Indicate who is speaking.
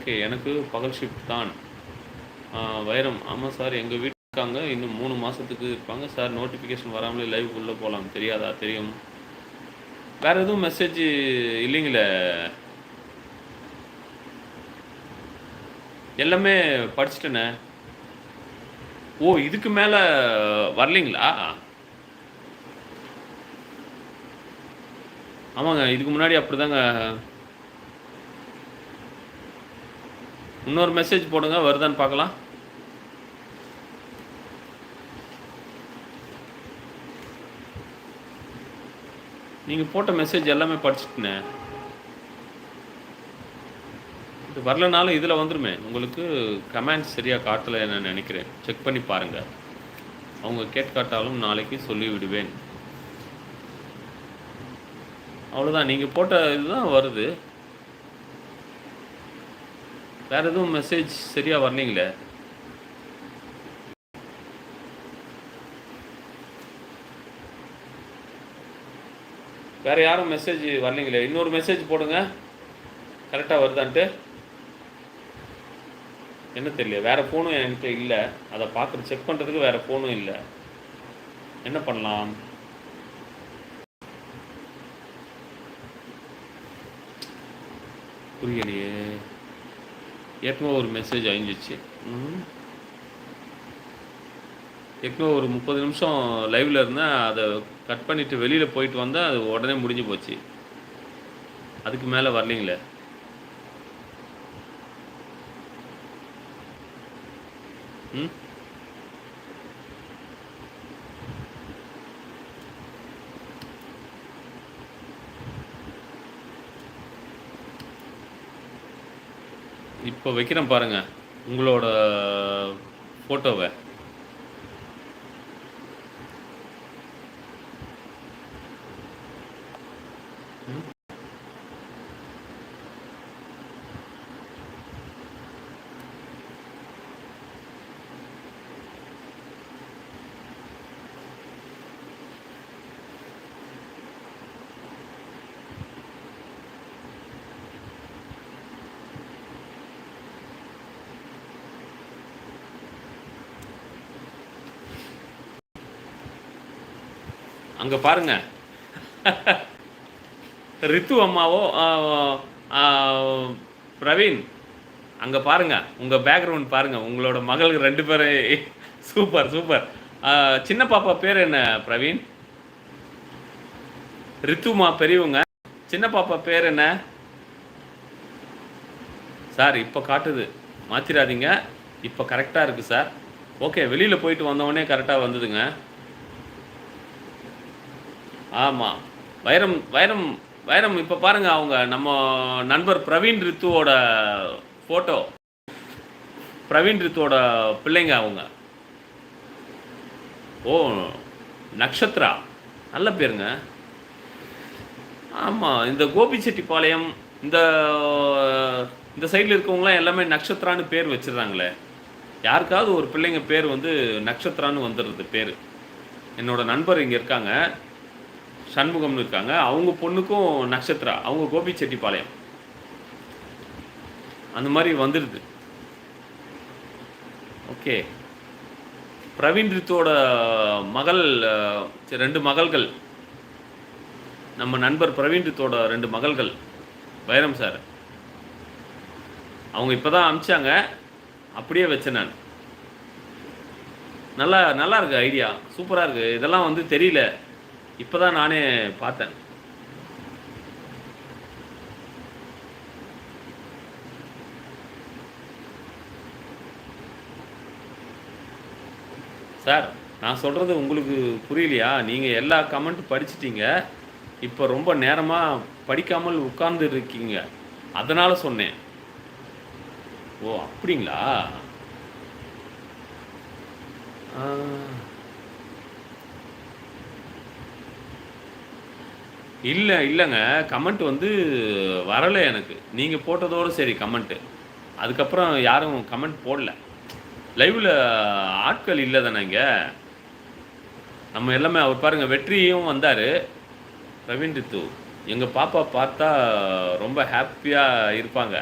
Speaker 1: Okay. எனக்கு பகல் shift தான். வைரம். ஆமாம் சார். எங்க வீட்ல இருக்காங்க. இன்னும் 3 மாசத்துக்கு இருப்பாங்க. சார் நோட்டிஃபிகேஷன் வராமலே லைவ்க்கு உள்ள போலாம். தெரியாதா? தெரியும். வேற எதுவும் மெசேஜ் இல்லைங்களே. எல்லாமே படிச்சுட்டேனே. ஓ! இதுக்கு மேல வரலைங்களா? ஆமாங்க. இதுக்கு முன்னாடி அப்படிதாங்க. இன்னொரு மெசேஜ் போடுங்க. வருதான்னு பார்க்கலாம். நீங்க போட்ட மெசேஜ் எல்லாமே படிச்சுட்டேனே. இது வரலனாலும் இதுல வந்துருமே. உங்களுக்கு கமெண்ட்ஸ் சரியா காட்டலன்னு நான் நினைக்கிறேன். செக் பண்ணி பாருங்க. அவங்க கேட்காட்டாலும் நாளைக்கு சொல்லிவிடுவேன். அவ்வளோதான். நீங்க போட்ட இதுதான் வருது. வேற எதுவும் மெசேஜ் சரியா வரலைங்களே. வேற யாரும் மெசேஜ் வரலைங்களே. இன்னொரு மெசேஜ் போடுங்க. கரெக்டா வருதான்ட்டு. என்ன தெரியல. வேற ஃபோனும் என்கிட்ட இல்ல. அதை பார்த்து செக் பண்றதுக்கு வேற ஃபோனும் இல்ல. என்ன பண்ணலாம்? புரியலையே. ஏற்கனவே ஒரு மெசேஜ் அழிஞ்சிச்சு. ஏற்கனவே ஒரு 30 நிமிஷம் லைவ்ல இருந்தேன். அதை கட் பண்ணிட்டு வெளியில போயிட்டு வந்தேன். அது உடனே முடிஞ்சு போச்சு. அதுக்கு மேல வரலைங்களே. ம் இப்போ வைக்கிறேன் பாருங்க உங்களோட ஃபோட்டோவை. அங்க பாருங்க. ரித்து அம்மாவோ பிரவீன், அங்க பாருங்க. உங்க பேக்ரவுண்ட் பாருங்க. உங்களோட மகள் 2 பேரும் சூப்பர் சூப்பர். சின்ன பாப்பா பேர் என்ன பிரவீன்? ரித்துமா பெரியவங்க. சின்ன பாப்பா பேர் என்ன சார்? இப்போ காட்டுது. மாத்திராதீங்க. இப்போ கரெக்டாக இருக்கு சார். ஓகே. வெளியில் போயிட்டு வந்தவொடனே கரெக்டாக வந்ததுங்க. ஆமாம். வைரம் வைரம் வைரம் இப்போ பாருங்க. அவங்க நம்ம நண்பர் பிரவீன் ரித்துவோட ஃபோட்டோ. பிரவீன் ரித்துவோட பிள்ளைங்க அவங்க. ஓ, நக்ஷத்ரா. நல்ல பேருங்க. ஆமாம். இந்த கோபிச்செட்டிப்பாளையம் இந்த இந்த சைடில் இருக்கவங்களாம் எல்லாமே நக்ஷத்ரான்னு பேர் வச்சிடுறாங்களே. யாருக்காவது ஒரு பிள்ளைங்க பேர் வந்து நக்ஷத்ரான்னு வந்துடுறது பேர். என்னோட நண்பர் இங்கே இருக்காங்க. சண்முகம்னு இருக்காங்க. அவங்க பொண்ணுக்கும் நக்ஷத்ரா. அவங்க கோபிச்செட்டிப்பாளையம். அந்த மாதிரி வந்துடுது. ஓகே. பிரவீன் ரித்துவோட மகள் 2 மகள்கள். நம்ம நண்பர் பிரவீன் ரித்துவோட 2 மகள்கள். வைரம் சார். அவங்க இப்போ தான் அனுப்பிச்சாங்க. அப்படியே வச்சேன் நான். நல்லா நல்லா இருக்கு ஐடியா. சூப்பராக இருக்குது. இதெல்லாம் வந்து தெரியல. இப்போ தான் நானே பார்த்தேன். சார், நான் சொல்கிறது உங்களுக்கு புரியலையா? நீங்கள் எல்லா கமெண்ட்டும் படிச்சிட்டீங்க. இப்போ ரொம்ப நேரமாக படிக்காமல் உட்கார்ந்து இருக்கீங்க. அதனால் சொன்னேன். ஓ, அப்படிங்களா? இல்லைங்க. கமெண்ட் வந்து வரலை எனக்கு. நீங்கள் போட்டதோடு சரி கமெண்ட்டு. அதுக்கப்புறம் யாரும் கமெண்ட் போடல. லைவில் ஆட்கள் இல்லை தானே இங்கே. நம்ம எல்லாமே அவர் பாருங்கள். வெற்றியும் வந்தார். பிரவீன் ரித்து. எங்கள் பாப்பா பார்த்தா ரொம்ப ஹாப்பியாக இருப்பாங்க.